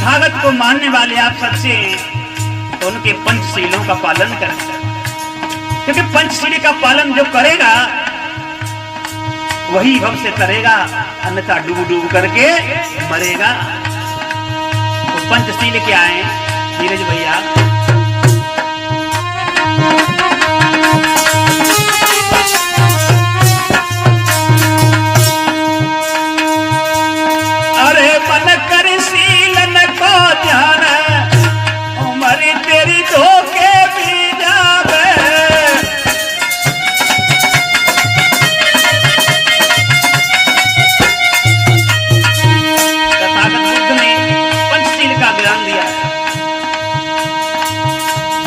तथागत को मानने वाले आप सच्चे हैं तो उनके पंचशीलों का पालन करें, क्योंकि पंचशील का पालन जो करेगा वही भव से करेगा, अन्यथा डूब डूब करके मरेगा। तो पंचशील क्या है धीरज भैया? अरे मन कर शीलन को ध्यान, उम्र तेरी धोखे भी जावे। तथागत बुद्ध ने पंचशील का ज्ञान दिया।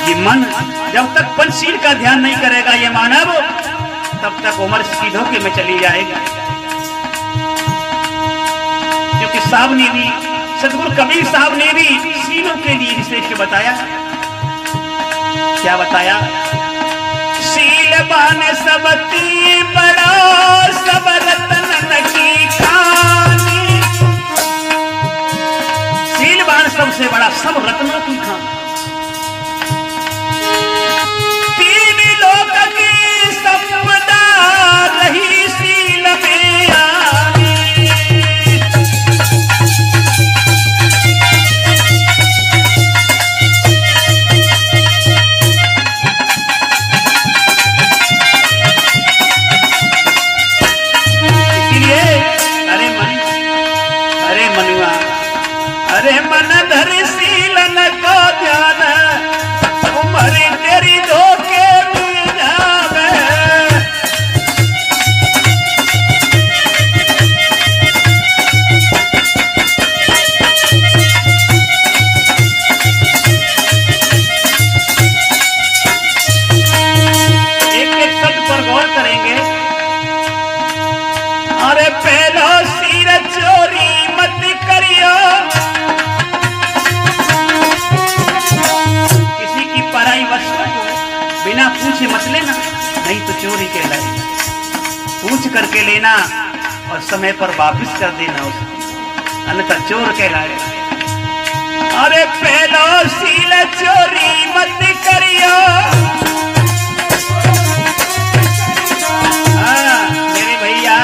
ये मन जब तक पंचशील का ध्यान नहीं करेगा ये मानव, तब तक उम्र इसकी धोखे में चली जाएगी। क्योंकि साहब ने भी, सतगुरु कबीर साहब ने भी शीलों के लिए श्रेष्ठ बताया। क्या बताया? शीलवान सबती बड़ा, सब रतन की खानी। शीलवान सबसे बड़ा, सब रत्नों की खान। तीन लोक की संपदा रही शील में आनी। अरे मन धर शीलन को ध्यान, उम्र तेरी धोखे में जावे। एक एक शब्द पर गौर करेंगे। अरे पहलो सिर चोरी मत करियो, पराई वस्तु को बिना पूछे मत लेना, नहीं तो चोरी कहलाएगी। पूछ करके लेना और समय पर वापस कर देना उसको, अन्यथा चोर कहलाएगा। अरे पहलो शील चोरी मत करियो। मेरे भैया,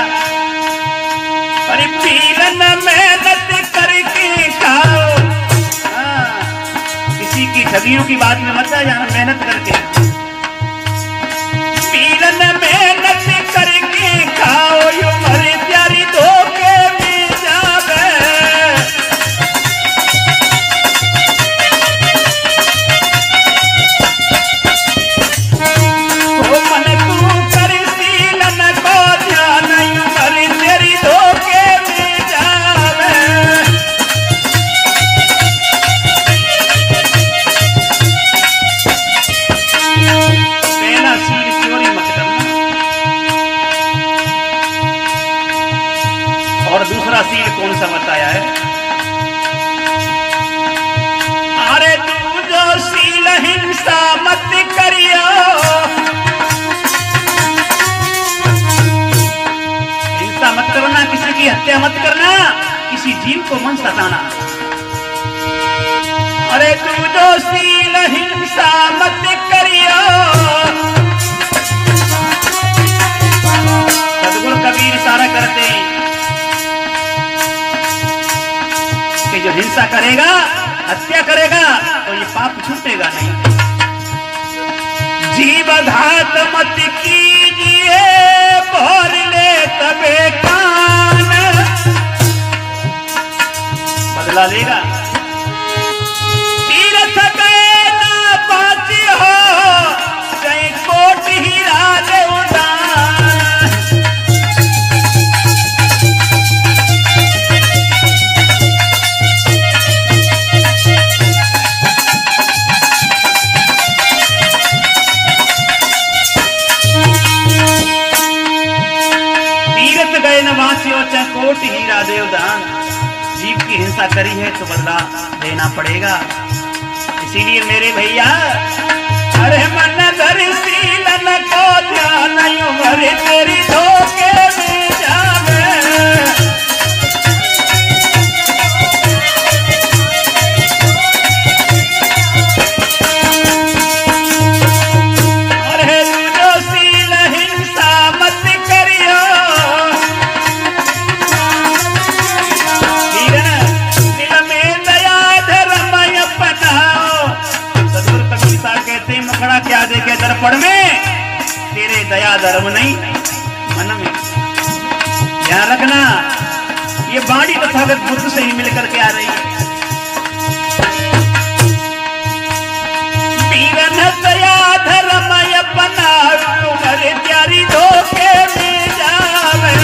अरे पीलन मेहनत करके खाओ। की ठगियों की बात में मत आ जाना, मेहनत करके पीलन मेहनत करके खाओ, यो मरे प्यारी धोखे में जावे। ओ मन तू कर शीलन को ध्यान, यो मरे तेरी धोखे में जावे। और दूसरा शील कौन सा बताया है? अरे तू जो शील हिंसा मत करियो। हिंसा मत करना, किसी की हत्या मत करना, किसी जीव को मत सताना। अरे तू जो शील हिंसा मत करियो। सतगुरु कबीर इशारा करते हैं कि जो हिंसा करेगा, हत्या करेगा, तो ये पाप छूटेगा नहीं। जीव घात मत कीजिए, भोर ले तबे कान। बदला लेगा। तीरथ गए ना बाची हो, चाहे कोट हीरा दे उदान। चाहे कोट हीरा देवदान। जीव की हिंसा करी है तो बदला देना पड़ेगा। इसीलिए मेरे भैया, अरे मन धर शीलन को ध्यान, उम्र तेरी धोखे में जावे। भगत बुद्ध से ही मिलकर के आ रही है। वीरन दया धर्म अपना तुम्हारे प्यारी धोखे में जावे।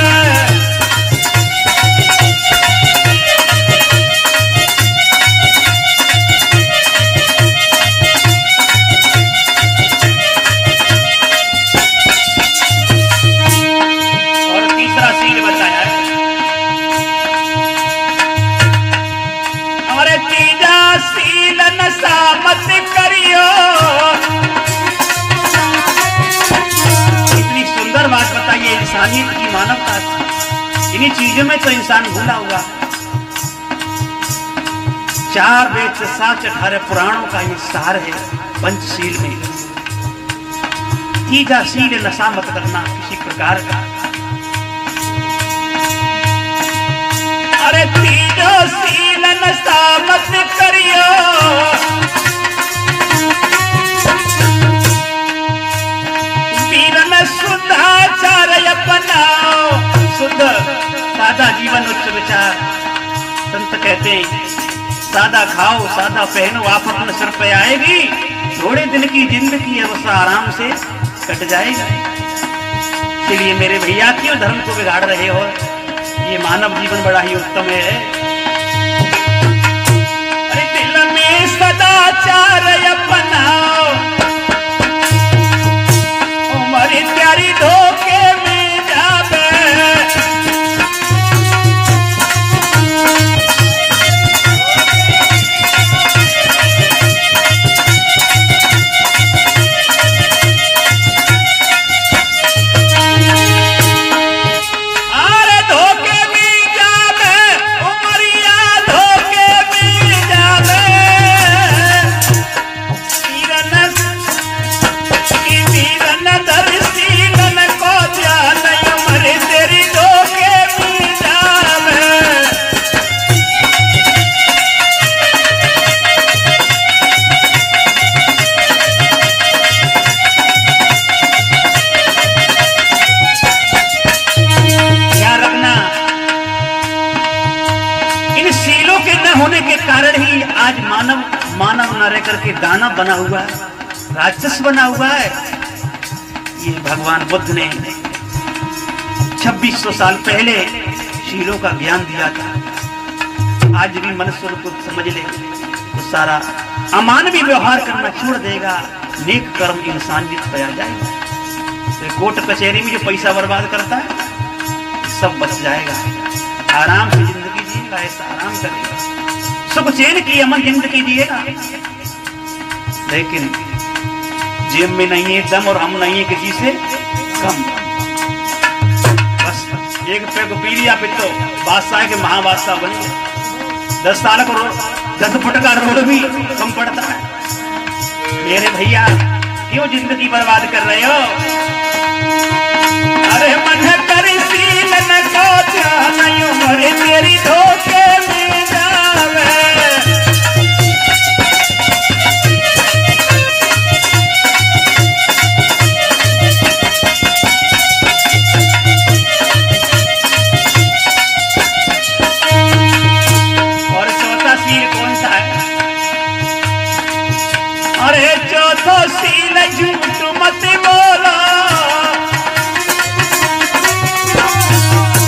इंसानियत की मानवता, इन्हीं चीजों में तो इंसान भूला हुआ। 4 वेद से 7-18 पुराणों का ये सार है पंचशील में। तीजा शील नशा मत करना किसी प्रकार का। अरे तीजो शील नशा मत करियो, शुद्धाचार अपनाओ। शुद्ध सादा जीवन उच्च विचार। संत कहते हैं सादा खाओ सादा पहनो आफत न सिर पे आएगी, थोड़े दिन की जिंदगी है बस आराम से कट जाएगा। इसलिए मेरे भैया क्यों धर्म को बिगाड़ रहे हो? ये मानव जीवन बड़ा ही उत्तम है। अरे दिल में सदाचार अपनाओ, हमारी प्यारी धोखे में जावे। अरे धोखे में जावे, उमरिया धोखे में जावे। वीरन दर्शीलन को ध्यान उमर तेरी धोखे में जावे। ध्यान रखना, इन शीलों के न होने के कारण ही आज मानव न रह करके दानव बना हुआ है, राक्षस बना हुआ है। ये भगवान बुद्ध ने 2600 साल पहले शीलों का ज्ञान दिया था। आज भी मनुष्य को समझ ले तो सारा अमानवीय व्यवहार करना छोड़ देगा, नेक कर्म इंसानियत पे आ जाएगा। तो कोर्ट कचहरी में जो पैसा बर्बाद करता है सब बच जाएगा। आराम से जिंदगी जिएगा, ऐसा आराम करेगा, सुख चैन की अमन जिंदगी जिएगा। लेकिन जेब में नहीं है दम और हम नहीं है किसी से कम। बस एक पैग पी लिया फिर तो बादशाह के महाबादशाह बन गए। 10 साल को 10 फुट का रोड भी कम पड़ता है। मेरे भैया क्यों जिंदगी बर्बाद कर रहे हो? अरे मन कर सील न को ध्यान उमर तेरी धोखे में जावे। अरे चौथो सील झूठ मत बोलो,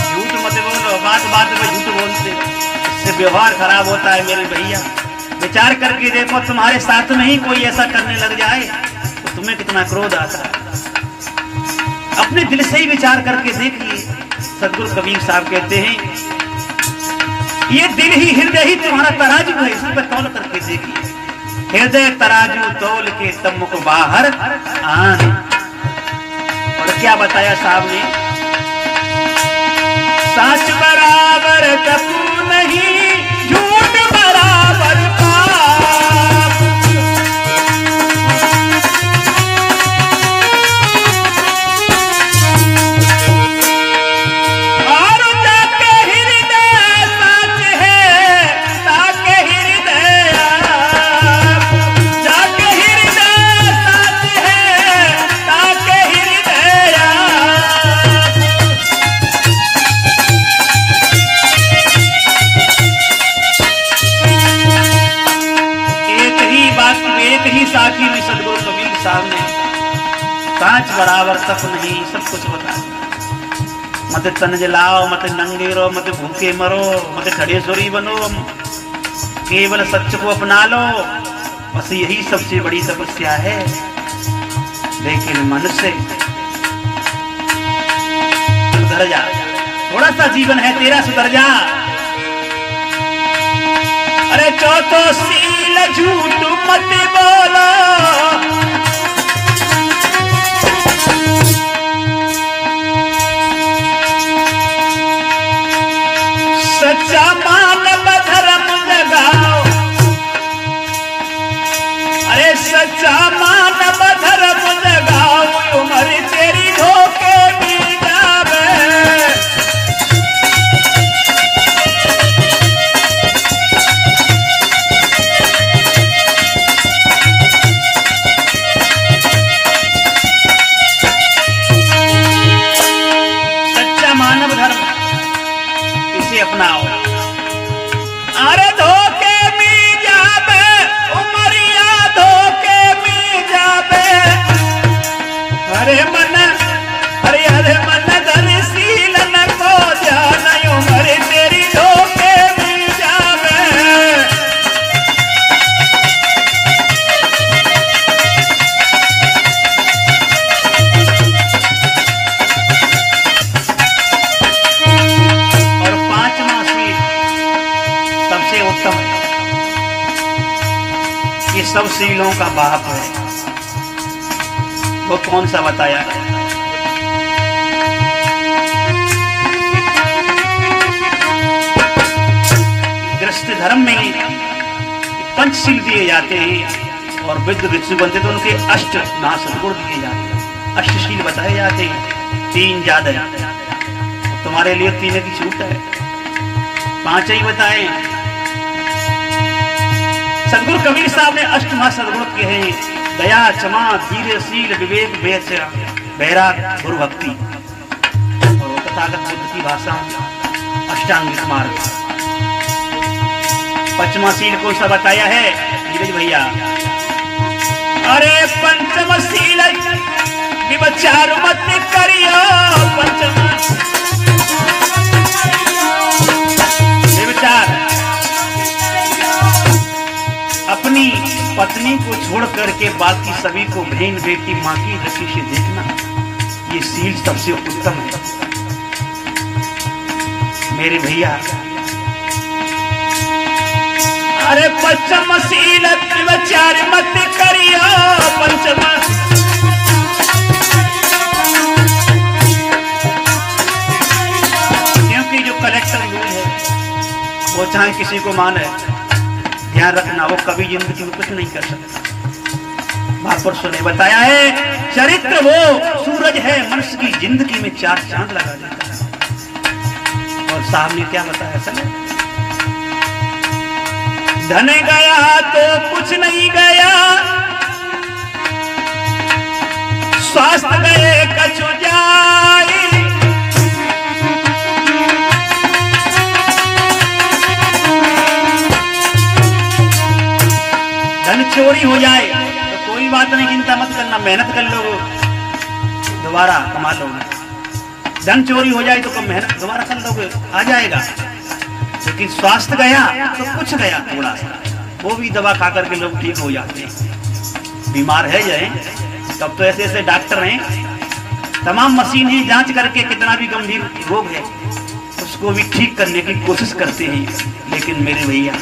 झूठ मत बोलो। बात में झूठ बोलते इससे व्यवहार खराब होता है। मेरे भैया विचार करके देखो, तुम्हारे साथ में ही कोई ऐसा करने लग जाए तो तुम्हें कितना क्रोध आता है। अपने दिल से ही विचार करके देखिए। सदगुरु कबीर साहब कहते हैं ये दिल ही हृदय ही तुम्हारा तराजू है, इसी पर तौल करके देखिए। हृदय तराजू तौल के तब मुख बाहर आन। और क्या बताया साहब ने? सच बराबर कपूर नहीं, झूठ बराबर पाप। और जाके हृदय सच है, ताके हृदय जाके हृदय सच है, ताके हृदय कांच बराबर तप नहीं, सब कुछ बता दिया। मत तन जलाओ, मत नंगे रहो, मत भूखे मरो, मत खड़ेश्वरी बनो, केवल सच को अपना लो, बस यही सबसे बड़ी तपस्या है। लेकिन मनुष्य सुधर जा, थोड़ा सा जीवन है तेरा, सुधर जा। अरे चौथो सील झूठ मत बोलो, सच्चा मानव धर्म जगाओ। अरे सच्चा मानव धर्म जगाओ, उम्र तेरी धोखे भी जावे। सच्चा मानव धर्म इसे अपनाओ। अरे धोखे में जाबे उमरिया, धोखे में जाबे। अरे मन धनशील न को जाना, उमर तेरी धोखे में जाबे। और पांचवा सील सबसे उत्तम है, ये सब सीलों का बाप है। वो कौन सा बताया है? गृहस्थ धर्म में पंचशील दिए जाते हैं और विद्ध भिक्षु बनते तो उनके अष्ट महासद्गुण दिए जाते हैं। अष्टशील बताए जाते हैं, 3 ज्यादा है, तुम्हारे लिए 3 की छूट है, 5 ही बताए। सदगुरु कबीर साहब ने अष्ट महासद्गुण किए हैं, दया, क्षमा, धीरशील, विवेक, वैराग, गुरु भक्ति। और तथागत बुद्ध की भाषा अष्टांगिक मार्ग। 5वां सील कौन सा बताया है नीरज भैया? अरे पंचम सील विचार मत करियो, पंचम विचार। अपनी पत्नी को छोड़ करके बाकी सभी को बहन, बेटी, माँ की दृष्टि से देखना, ये सील सबसे उत्तम है मेरे भैया। अरे पंचम सील विचार मत करियो, पंचम क्योंकि जो कलेक्टर रूल है वो चाहे किसी को माने, ध्यान रखना वो कभी जिंदगी में कुछ नहीं कर सकता। महापुरुषों ने बताया है, चरित्र वो सूरज है, मनुष्य की जिंदगी में 4 चांद लगा देता है। और साहब ने क्या बताया? समय धन गया तो कुछ नहीं गया, स्वास्थ्य गए कछु जाए। धन चोरी हो जाए तो कोई बात नहीं, चिंता मत करना, मेहनत कर लो, दोबारा कमा लोगे। धन चोरी हो जाए तो मेहनत दोबारा कर लोगे, आ जाएगा। लेकिन स्वास्थ्य गया तो कुछ गया थोड़ा सा, वो भी दवा खा करके लोग ठीक हो जाते हैं। बीमार है जाए तब तो ऐसे ऐसे डॉक्टर हैं, तमाम मशीन है, जांच करके कितना भी गंभीर रोग है उसको भी ठीक करने की कोशिश करते हैं। लेकिन मेरे भैया,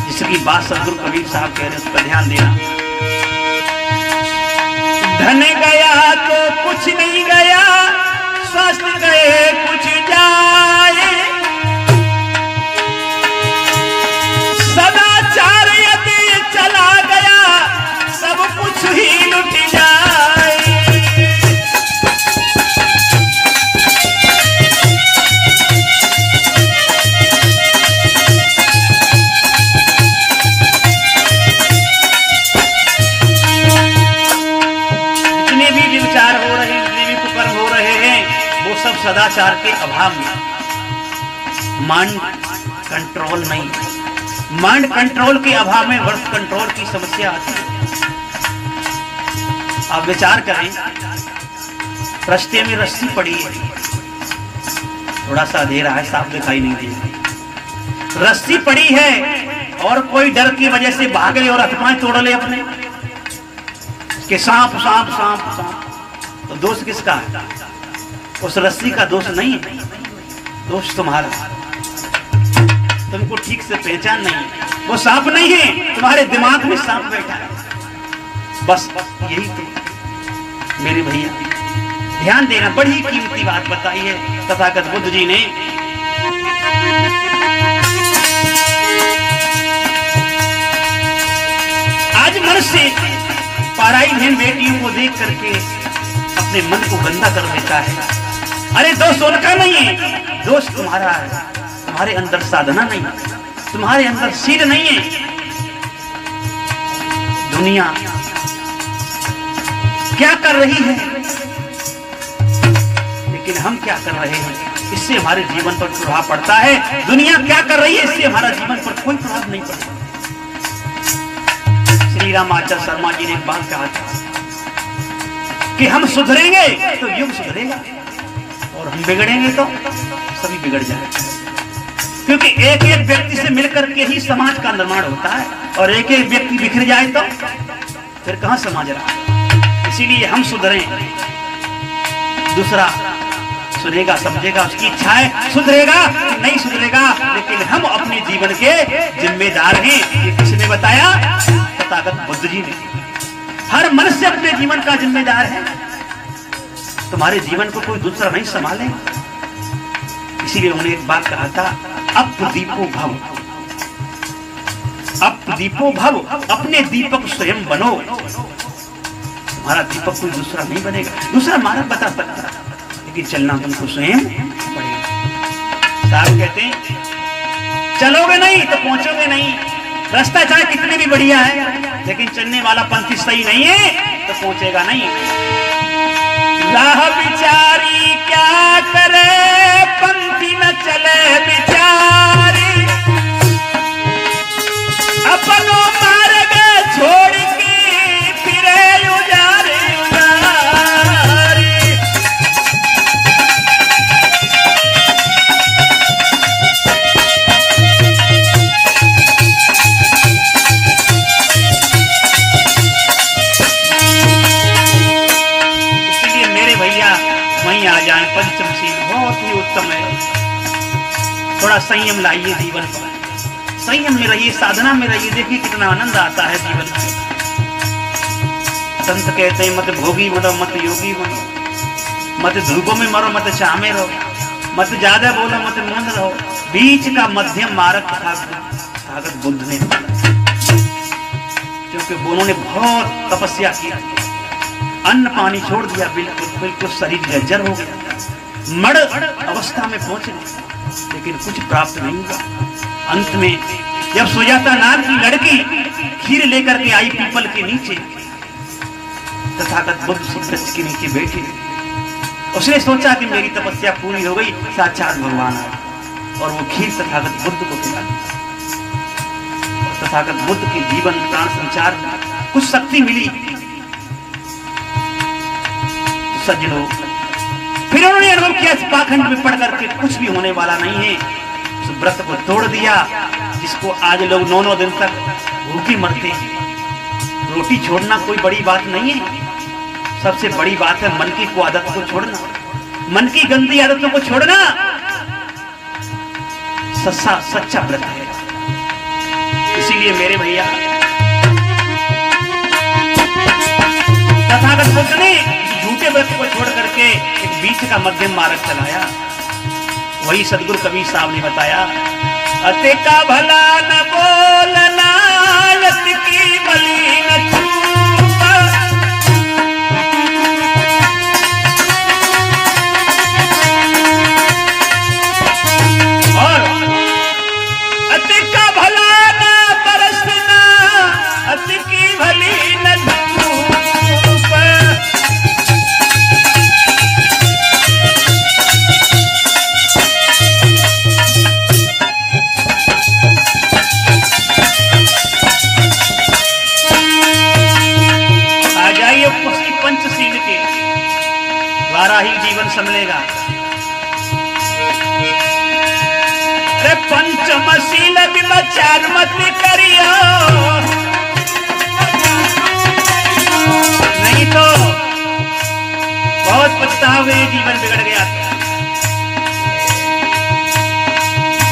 जिसकी बात सदगुरु कबीर साहब कह रहे हैं उस पर ध्यान देना। धन गया तो कुछ नहीं गया, स्वास्थ्य गए कुछ जाए। सदाचार यदि चला गया सब कुछ ही लुट जाए। जितने भी विचार हो रहे हैं, जितने भी कुकर्म हो रहे हैं, वो सब सदाचार के अभाव में, माइंड कंट्रोल नहीं, माइंड कंट्रोल के अभाव में वर्क कंट्रोल की समस्या आती है। आप विचार करें, रास्ते में रस्सी पड़ी है, थोड़ा सा अंधेरा है, साफ दिखाई नहीं दे रही, रस्सी पड़ी है और कोई डर की वजह से भागे और हाथ तोड़ ले अपने कि सांप सांप सांप सांप, तो दोष किसका है? उस रस्सी का दोष नहीं है, दोष तुम्हारा। तुमको ठीक से पहचान नहीं है, वो सांप नहीं है, तुम्हारे दिमाग में सांप बैठा है। बस यही तो मेरे भैया ध्यान देना, बड़ी कीमती बात बताई है तथागत बुद्ध जी ने। आज मनुष्य पराई बहन बेटियों को देख करके अपने मन को गंदा कर देता है। अरे दोष उनका नहीं है, दोष तुम्हारा है। तुम्हारे अंदर साधना नहीं, तुम्हारे अंदर सीध नहीं है। दुनिया क्या कर रही है, लेकिन हम क्या कर रहे हैं, इससे हमारे जीवन पर प्रभाव पड़ता है। दुनिया क्या कर रही है, इससे हमारा जीवन पर कोई प्रभाव नहीं पड़ता। श्री राम आचार्य शर्मा जी ने एक बात कहा था कि हम सुधरेंगे तो युग सुधरेगा और हम बिगड़ेंगे तो सभी बिगड़ जाएंगे, क्योंकि एक एक व्यक्ति से मिलकर के ही समाज का निर्माण होता है, और एक एक व्यक्ति बिखर जाए तो फिर कहां समाज रहा। इसीलिए हम सुधरें, दूसरा सुनेगा समझेगा, उसकी इच्छा है, सुधरेगा नहीं सुधरेगा, लेकिन हम अपने जीवन के जिम्मेदार हैं। ये किसने बताया? तथागत बुद्ध जी ने। हर मनुष्य अपने जीवन का जिम्मेदार है, तुम्हारे जीवन को कोई दूसरा नहीं संभालेगा। इसीलिए उन्होंने एक बात कहा था, अपदीपो भव, अपदीपो भव, अपने दीपक स्वयं बनो। तुम्हारा दीपक कोई दूसरा नहीं बनेगा, दूसरा मार्ग बता सकता है, लेकिन चलना तुमको स्वयं पड़ेगा। साहब कहते हैं चलोगे नहीं तो पहुंचोगे नहीं। रास्ता चाहे कितने भी बढ़िया है, लेकिन चलने वाला पंथी सही नहीं है तो पहुंचेगा नहीं। राह बिचारी क्या करे, पंथी न चले बिचारी, अपनों मार्ग छोड़ के फिरे उजारे उजारे। इसलिए मेरे भैया वहीं आ जाए, पंचमशील बहुत ही उत्तम है। थोड़ा संयम लाइए जीवन पर, संयम में रहिए, साधना में रहिए, देखिए कितना आनंद आता है जीवन में। संत कहते हैं मत भोगी बनो मत योगी बनो, मत धूपों में मरो मत छां में रहो, मत ज्यादा बोलो मत मंद रहो, बीच का मध्यम मार्ग तथागत बुद्ध ने बोला। क्योंकि उन्होंने बहुत तपस्या की, अन्न पानी छोड़ दिया, बिल्कुल बिल्कुल शरीर जर्जर हो गया, मड़ अवस्था में पहुंचे, लेकिन कुछ प्राप्त नहीं हुआ। अंत में जब सुजाता नाम की लड़की खीर लेकर के आई पीपल के नीचे, तथागत बुद्ध वृक्ष के नीचे बैठी, उसने सोचा कि मेरी तपस्या पूरी हो गई, साक्षात भगवान आए और वो खीर तथागत बुद्ध को खिला दी। तथागत बुद्ध के जीवन प्राण संचार कुछ शक्ति मिली। तो सज्जनों, फिर उन्होंने अनुभव किया इस पाखंड में पढ़ करके कुछ भी होने वाला नहीं है। उस व्रत को तोड़ दिया जिसको आज लोग 9-9 दिन तक भूखे मरते हैं। रोटी छोड़ना कोई बड़ी बात नहीं है, सबसे बड़ी बात है मन की को आदत को छोड़ना, मन की गंदी आदतों को छोड़ना सच्चा व्रत है। इसीलिए मेरे भैया तथागत बुद्ध ने झूठे व्रत को छोड़ करके एक बीच का मध्यम मार्ग चलाया। वही सदगुरु कबीर साहब ने बताया, अति का भला न बोलना, अति की भली न चूक, और अति का भला न बरसना, अति की भली न चूक। संभलेगा। अरे पंचमशील विचार मत करियो, नहीं तो बहुत पछताओगे, जीवन बिगड़ गया।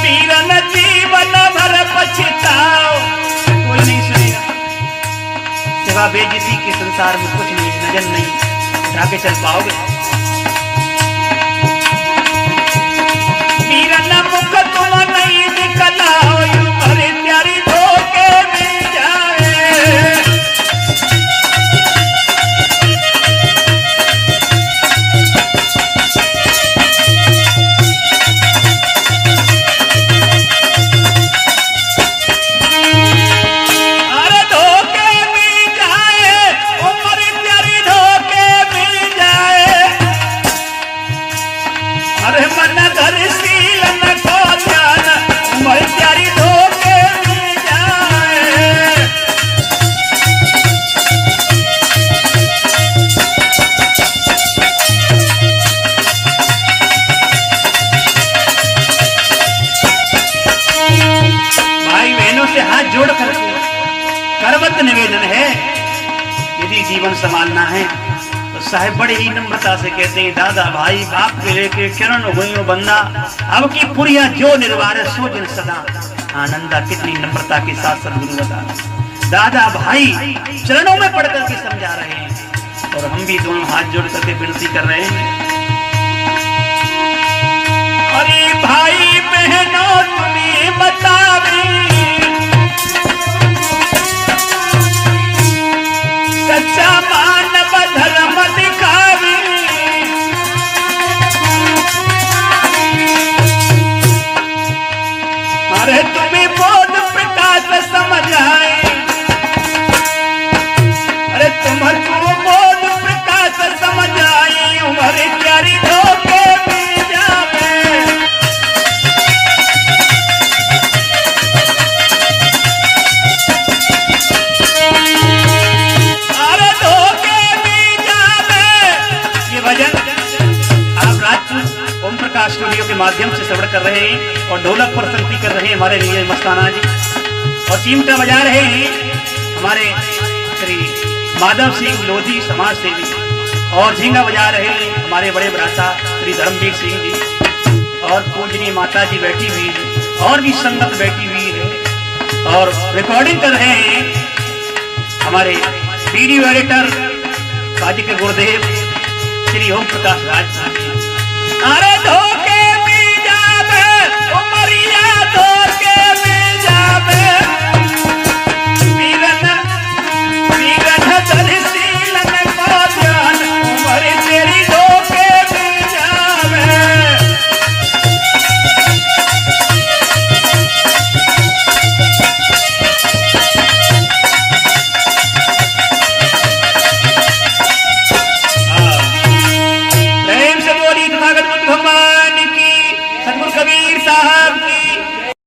पीरन जीवन भर पछताओ, कोई नहीं सुनेगा। सिवा बेइज्जती के संसार में कुछ नहीं, नजर नहीं उठा के चल पाओगे। पीरन मुख तुम नहीं निकलाओ, अरे प्यारी धोखे मिल जाए। जोड़ करके करवत निवेदन है, यदि जीवन संभालना है तो साहब बड़े ही नम्रता से कहते हैं, दादा भाई बाप के लेके चरण हुई बंदा, अब की पुरिया जो निर्वार सो जिन सदा आनंदा। कितनी नम्रता के साथ सदगुरु बता, दादा भाई चरणों में पढ़ करके समझा रहे हैं, और हम भी दोनों हाथ जोड़ करके विनती कर रहे हैं। अरे भाई बहनों तुम्हें बतावे, सच्चा मानव धर्म दिखावे, अरे तुम्हें बोध प्रकाश समझ आए, अरे तुम्हारे बोध प्रकाश समझ आई, उम्र प्यारी धोखे मिल जावे। स्टूडियो के माध्यम से श्रवण कर रहे हैं और ढोलक पर संगति कर रहे हैं हमारे लिए मस्ताना जी, और चिमटा बजा रहे हैं हमारे श्री माधव सिंह लोधी समाज सेवी, और झींगा बजा रहे हैं हमारे बड़े भ्राता श्री धर्मवीर सिंह जी, और पूजनीय माता जी बैठी हुई है, और भी संगत बैठी हुई है, और रिकॉर्डिंग कर रहे हैं हमारे वीडियो एडिटर काजी के गुरुदेव श्री ओम प्रकाश राज। अरे धोखे मिल जावे, उमरिया धोखे मिल जावे, पीरन दर्शीलन को ध्यान, उमर तेरी धोखे मिल जावे। भगवान की, सतगुरु कबीर साहब की।